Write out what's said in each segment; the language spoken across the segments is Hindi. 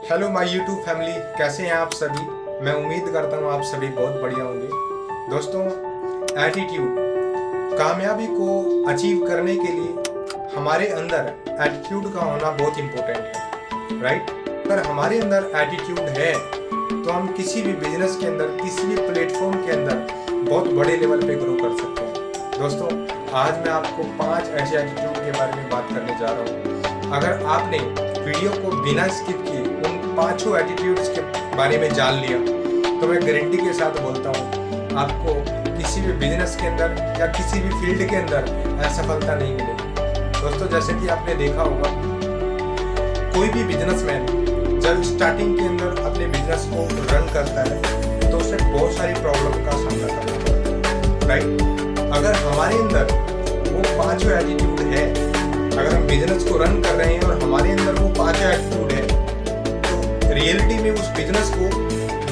हेलो माय यूट्यूब फैमिली, कैसे हैं आप सभी। मैं उम्मीद करता हूँ आप सभी बहुत बढ़िया होंगे। दोस्तों, एटीट्यूड, कामयाबी को अचीव करने के लिए हमारे अंदर एटीट्यूड का होना बहुत इम्पोर्टेंट है, राइट। अगर हमारे अंदर एटीट्यूड है तो हम किसी भी बिजनेस के अंदर, किसी भी प्लेटफॉर्म के अंदर बहुत बड़े लेवल पे ग्रो कर सकते हैं। दोस्तों, आज मैं आपको 5 ऐसे एटीट्यूड के बारे में बात करने जा रहा हूँ। अगर आपने वीडियो को बिना स्किप किए उन 5 एटीट्यूड्स के बारे में जान लिया तो मैं गारंटी के साथ बोलता हूँ आपको किसी भी बिजनेस के अंदर या किसी भी फील्ड के अंदर असफलता नहीं मिलेगी। दोस्तों, जैसे कि आपने देखा होगा, कोई भी बिजनेसमैन जब स्टार्टिंग के अंदर अपने बिजनेस को रन करता है तो उसे बहुत सारी प्रॉब्लम का सामना करना पड़ता है, राइट। अगर हमारे अंदर वो 5 एटीट्यूड है, अगर हम बिजनेस को रन कर रहे हैं और हमारे अंदर वो 5 एटीट्यूड है, तो रियलिटी में उस बिजनेस को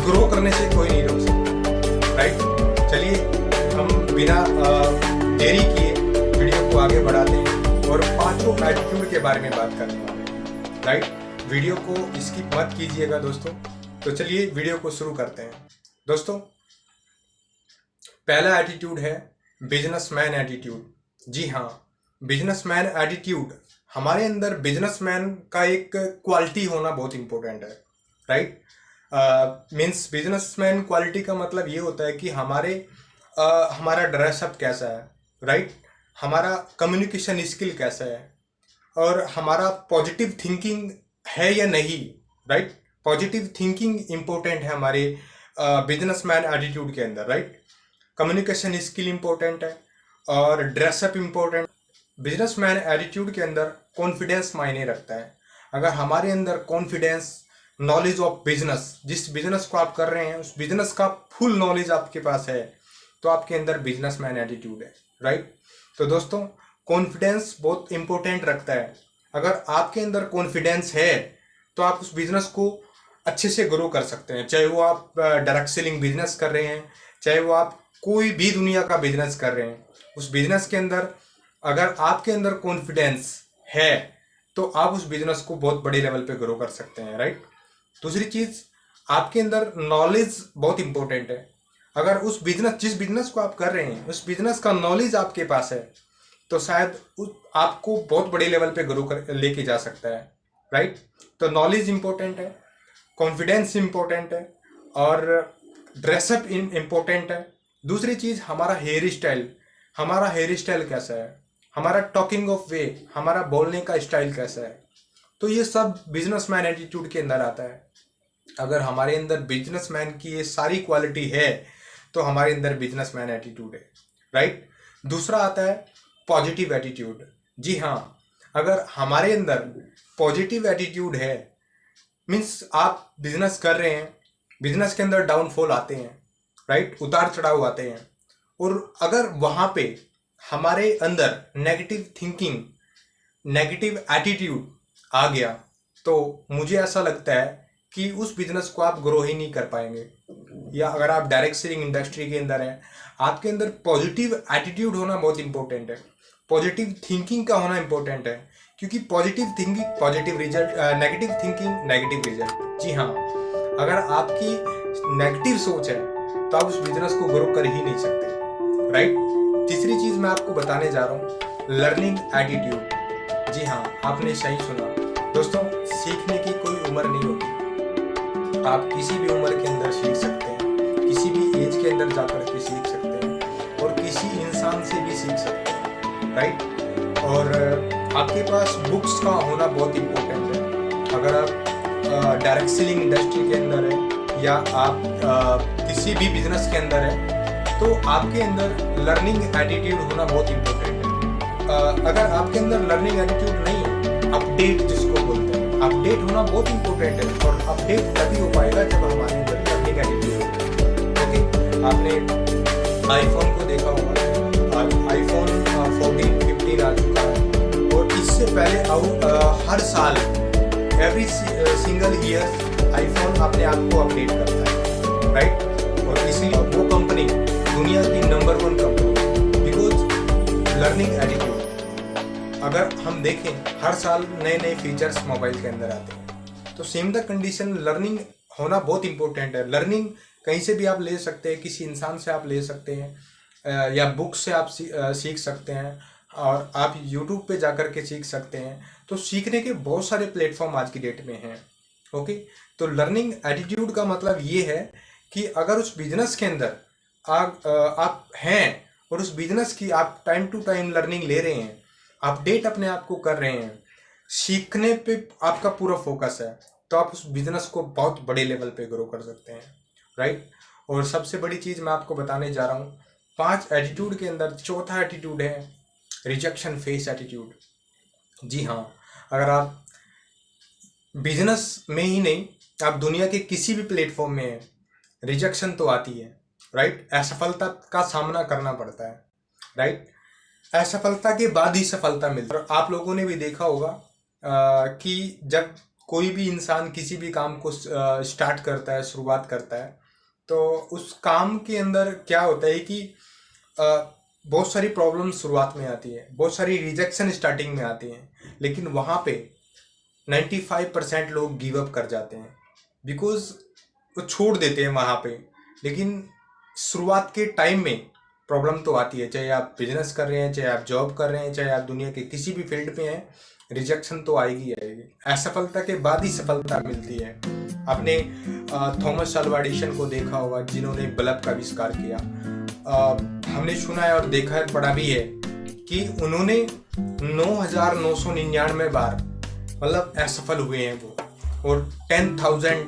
ग्रो करने से कोई नहीं रोक सकता, राइट। चलिए हम बिना देरी किए वीडियो को आगे बढ़ाते हैं और 5 एटीट्यूड के बारे में बात करने वाले हैं, राइट। वीडियो को स्किप मत कीजिएगा दोस्तों। तो चलिए वीडियो को शुरू करते हैं। दोस्तों, पहला एटीट्यूड है बिजनेसमैन एटीट्यूड। जी हाँ, बिजनेसमैन एटीट्यूड, हमारे अंदर बिजनेसमैन का एक क्वालिटी होना बहुत इंपॉर्टेंट है, राइट। मीन्स बिजनेसमैन क्वालिटी का मतलब ये होता है कि हमारा ड्रेसअप कैसा है, राइट, हमारा कम्युनिकेशन स्किल कैसा है और हमारा पॉजिटिव थिंकिंग है या नहीं, राइट। पॉजिटिव थिंकिंग इंपॉर्टेंट है हमारे बिजनेसमैन एटीट्यूड के अंदर, राइट। कम्युनिकेशन स्किल इंपॉर्टेंट है और ड्रेसअप इंपॉर्टेंट। बिजनेसमैन एटीट्यूड के अंदर कॉन्फिडेंस मायने रखता है। अगर हमारे अंदर कॉन्फिडेंस, नॉलेज ऑफ बिजनेस, जिस बिजनेस को आप कर रहे हैं उस बिजनेस का फुल नॉलेज आपके पास है तो आपके अंदर बिजनेसमैन एटीट्यूड है, राइट। तो दोस्तों, कॉन्फिडेंस बहुत इंपॉर्टेंट रखता है। अगर आपके अंदर कॉन्फिडेंस है तो आप उस बिजनेस को अच्छे से ग्रो कर सकते हैं, चाहे वो आप डायरेक्ट सेलिंग बिजनेस कर रहे हैं, चाहे वो आप कोई भी दुनिया का बिजनेस कर रहे हैं। उस बिजनेस के अंदर अगर आपके अंदर कॉन्फिडेंस है तो आप उस बिजनेस को बहुत बड़े लेवल पे ग्रो कर सकते हैं, राइट। दूसरी चीज, आपके अंदर नॉलेज बहुत इंपॉर्टेंट है। अगर उस बिजनेस, जिस बिजनेस को आप कर रहे हैं उस बिजनेस का नॉलेज आपके पास है तो शायद आपको बहुत बड़े लेवल पे ग्रो कर लेके जा सकता है, राइट। तो नॉलेज इंपॉर्टेंट है, कॉन्फिडेंस इंपॉर्टेंट है और ड्रेसअप इंपॉर्टेंट है। दूसरी चीज, हमारा हेयर स्टाइल कैसा है, हमारा टॉकिंग ऑफ वे, हमारा बोलने का स्टाइल कैसा है, तो ये सब बिजनेसमैन एटीट्यूड के अंदर आता है। अगर हमारे अंदर बिजनेसमैन की ये सारी क्वालिटी है तो हमारे अंदर बिजनेसमैन एटीट्यूड है, राइट। दूसरा आता है पॉजिटिव एटीट्यूड। जी हाँ, अगर हमारे अंदर पॉजिटिव एटीट्यूड है, मीन्स आप बिजनेस कर रहे हैं, बिजनेस के अंदर डाउनफॉल आते हैं, राइट, उतार चढ़ाव आते हैं, और अगर वहाँ पे हमारे अंदर नेगेटिव थिंकिंग, नेगेटिव एटीट्यूड आ गया तो मुझे ऐसा लगता है कि उस बिजनेस को आप ग्रो ही नहीं कर पाएंगे। या अगर आप डायरेक्ट सेलिंग इंडस्ट्री के अंदर हैं, आपके अंदर पॉजिटिव एटीट्यूड होना बहुत इंपॉर्टेंट है, पॉजिटिव थिंकिंग का होना इंपॉर्टेंट है, क्योंकि positive thinking positive result, negative thinking negative result. जी हाँ, अगर आपकी नेगेटिव सोच है तो आप उस बिजनेस को ग्रो कर ही नहीं सकते, राइट। तीसरी चीज मैं आपको बताने जा रहा हूँ, लर्निंग एटीट्यूड। जी हाँ, आपने सही सुना दोस्तों, सीखने की कोई उम्र नहीं होती। आप किसी भी उम्र के अंदर सीख सकते हैं, किसी भी एज के अंदर जाकर के सीख सकते हैं और किसी इंसान से भी सीख सकते हैं, राइट। और आपके पास बुक्स का होना बहुत इंपॉर्टेंट है। अगर आप डायरेक्ट सेलिंग इंडस्ट्री के अंदर है या आप किसी भी बिजनेस के अंदर है तो आपके अंदर लर्निंग एटीट्यूड होना बहुत इंपॉर्टेंट है। अगर आपके अंदर लर्निंग एटीट्यूड नहीं है, अपडेट जिसको बोलते हैं, अपडेट होना बहुत इंपॉर्टेंट है और अपडेट तभी हो पाएगा जब हमारे अंदर लर्निंग एटीट्यूड होगा। ओके, आपने आईफोन को देखा होगा, आईफोन 14, 15 आ चुका है और इससे पहले हर साल एवरी सिंगल ईयर आईफोन अपने आप को अपडेट करता है, राइट। और इसलिए वो कंपनी दुनिया की number 1 company, because learning attitude. अगर हम देखें, हर साल नए नए फीचर्स मोबाइल के अंदर आते हैं, तो सेम द कंडीशन लर्निंग होना बहुत इंपॉर्टेंट है। लर्निंग कहीं से भी आप ले सकते हैं, किसी इंसान से आप ले सकते हैं, या बुक से आप सीख सकते हैं, और आप यूट्यूब पे जाकर के सीख सकते हैं। तो सीखने के बहुत सारे प्लेटफॉर्म आज की डेट में हैं। ओके, तो लर्निंग एटीट्यूड का मतलब ये है कि अगर उस बिजनेस के अंदर आप हैं और उस बिजनेस की आप टाइम टू टाइम लर्निंग ले रहे हैं, अपडेट अपने आप को कर रहे हैं, सीखने पे आपका पूरा फोकस है, तो आप उस बिजनेस को बहुत बड़े लेवल पे ग्रो कर सकते हैं, राइट। और सबसे बड़ी चीज़ मैं आपको बताने जा रहा हूँ, 5 एटीट्यूड के अंदर चौथा एटीट्यूड है रिजेक्शन फेस एटीट्यूड। जी हाँ, अगर आप बिजनेस में ही नहीं, आप दुनिया के किसी भी प्लेटफॉर्म में हैं, रिजेक्शन तो आती है, राइट। असफलता का सामना करना पड़ता है, राइट। असफलता के बाद ही सफलता मिलती है। और आप लोगों ने भी देखा होगा कि जब कोई भी इंसान किसी भी काम को स्टार्ट करता है, शुरुआत करता है, तो उस काम के अंदर क्या होता है कि बहुत सारी प्रॉब्लम शुरुआत में आती है, बहुत सारी रिजेक्शन स्टार्टिंग में आती हैं, लेकिन वहाँ पे 95% लोग गिव अप कर जाते हैं, बिकॉज वो छोड़ देते हैं वहाँ पे। लेकिन शुरुआत के टाइम में प्रॉब्लम तो आती है, चाहे आप बिजनेस कर रहे हैं, चाहे आप जॉब कर रहे हैं, चाहे आप दुनिया के किसी भी फील्ड में हैं, रिजेक्शन तो आएगी आएगी। असफलता के बाद ही सफलता मिलती है। आपने थॉमस अल्वा एडिसन को देखा होगा, जिन्होंने बल्ब का आविष्कार किया। हमने सुना है और देखा है, पढ़ा भी है कि उन्होंने 9,999 बार मतलब असफल हुए हैं वो, और 10,000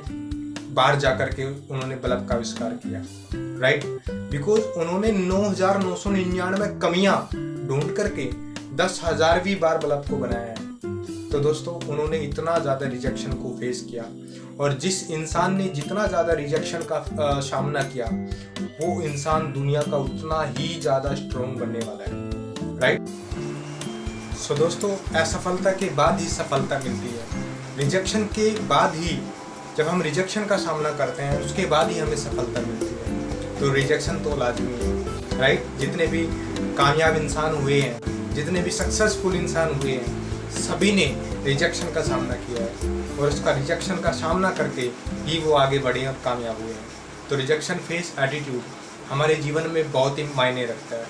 बार जाकर के उन्होंने बल्ब का आविष्कार किया, राइट। बिकॉज उन्होंने 9,999 कमियां ढूंढ करके 10,000वीं बार बल्ब को बनाया है। तो दोस्तों, उन्होंने इतना ज़्यादा रिजेक्शन को फेस किया, और जिस इंसान ने जितना ज़्यादा रिजेक्शन का सामना किया, वो इंसान दुनिया का उतना ही ज़्यादा स्ट्रॉन्ग बनने वाला है, राइट। सो दोस्तों, असफलता के बाद ही सफलता मिलती है। रिजेक्शन के बाद ही, जब हम रिजेक्शन का सामना करते हैं, उसके बाद ही हमें सफलता मिलती है। तो रिजेक्शन तो लाजमी है, राइट। जितने भी कामयाब इंसान हुए हैं, जितने भी सक्सेसफुल इंसान हुए हैं, सभी ने रिजेक्शन का सामना किया है, और उसका रिजेक्शन का सामना करके ही वो आगे बढ़े और कामयाब हुए हैं। तो रिजेक्शन फेस एटीट्यूड हमारे जीवन में बहुत ही मायने रखता है।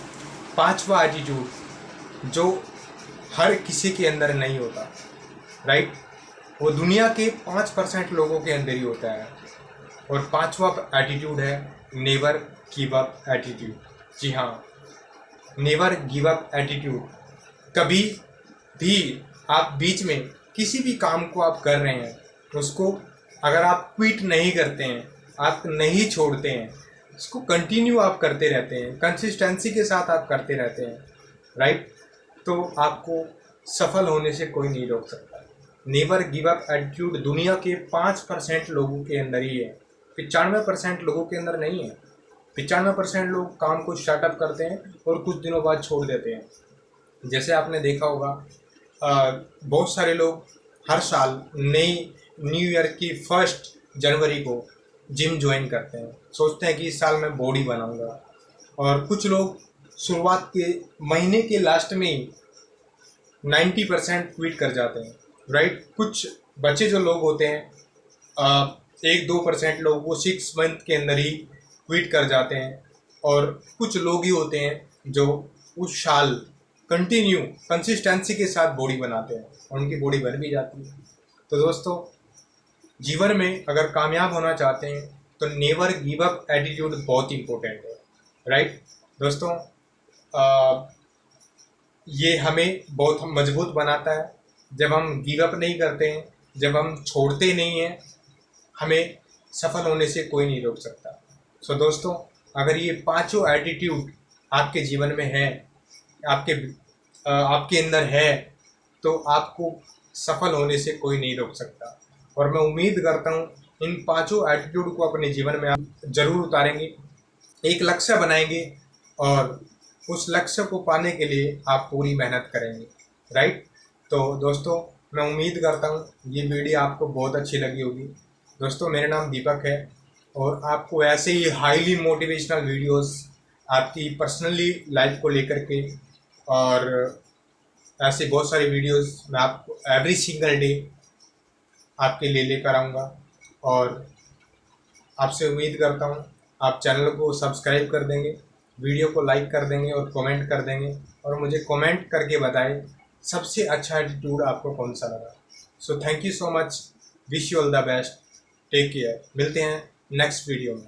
5वां एटीट्यूड जो हर किसी के अंदर नहीं होता, राइट, वो दुनिया के 5% लोगों के अंदर ही होता है। और 5वां एटीट्यूड है नेवर गिव अप एटीट्यूड। जी हाँ, नेवर गिव अप एटीट्यूड। कभी भी आप बीच में किसी भी काम को आप कर रहे हैं, उसको अगर आप क्विट नहीं करते हैं, आप नहीं छोड़ते हैं, उसको कंटिन्यू आप करते रहते हैं, कंसिस्टेंसी के साथ आप करते रहते हैं, राइट, तो आपको सफल होने से कोई नहीं रोक सकता। नेवर गिव अप एटीट्यूड दुनिया के 5% लोगों के अंदर ही है, 95% लोगों के अंदर नहीं है। 95% लोग काम को स्टार्टअप करते हैं और कुछ दिनों बाद छोड़ देते हैं। जैसे आपने देखा होगा, बहुत सारे लोग हर साल न्यू ईयर की 1 जनवरी को जिम ज्वाइन करते हैं, सोचते हैं कि इस साल मैं बॉडी बनाऊंगा। और कुछ लोग शुरुआत के महीने के लास्ट में ही 90% क्विट कर जाते हैं, राइट। कुछ बच्चे जो लोग होते हैं, 1-2% लोग, वो 6 मंथ के अंदर ही क्विट कर जाते हैं। और कुछ लोग ही होते हैं जो उस साल कंटिन्यू कंसिस्टेंसी के साथ बॉडी बनाते हैं, और उनकी बॉडी बन भी जाती है। तो दोस्तों, जीवन में अगर कामयाब होना चाहते हैं तो नेवर गिव अप एटीट्यूड बहुत इंपॉर्टेंट है, राइट। दोस्तों, ये हमें बहुत मजबूत बनाता है। जब हम गिव अप नहीं करते हैं, जब हम छोड़ते नहीं हैं, हमें सफल होने से कोई नहीं रोक सकता। सो दोस्तों, अगर ये 5 एटीट्यूड आपके जीवन में है, आपके अंदर है, तो आपको सफल होने से कोई नहीं रोक सकता। और मैं उम्मीद करता हूँ इन 5 एटीट्यूड को अपने जीवन में आप जरूर उतारेंगे, एक लक्ष्य बनाएंगे, और उस लक्ष्य को पाने के लिए आप पूरी मेहनत करेंगे, राइट। तो दोस्तों, मैं उम्मीद करता हूँ ये वीडियो आपको बहुत अच्छी लगी होगी। दोस्तों, मेरा नाम दीपक है, और आपको ऐसे ही हाईली मोटिवेशनल वीडियोस आपकी पर्सनली लाइफ को लेकर के, और ऐसे बहुत सारे वीडियोस मैं आपको एवरी सिंगल डे आपके लिए लेकर आऊँगा। और आपसे उम्मीद करता हूँ आप चैनल को सब्सक्राइब कर देंगे, वीडियो को लाइक कर देंगे और कमेंट कर देंगे, और मुझे कमेंट करके बताएं सबसे अच्छा एटीट्यूड आपको कौन सा लगा। So thank you so much, wish you all the best, take care, मिलते हैं नेक्स्ट वीडियो में।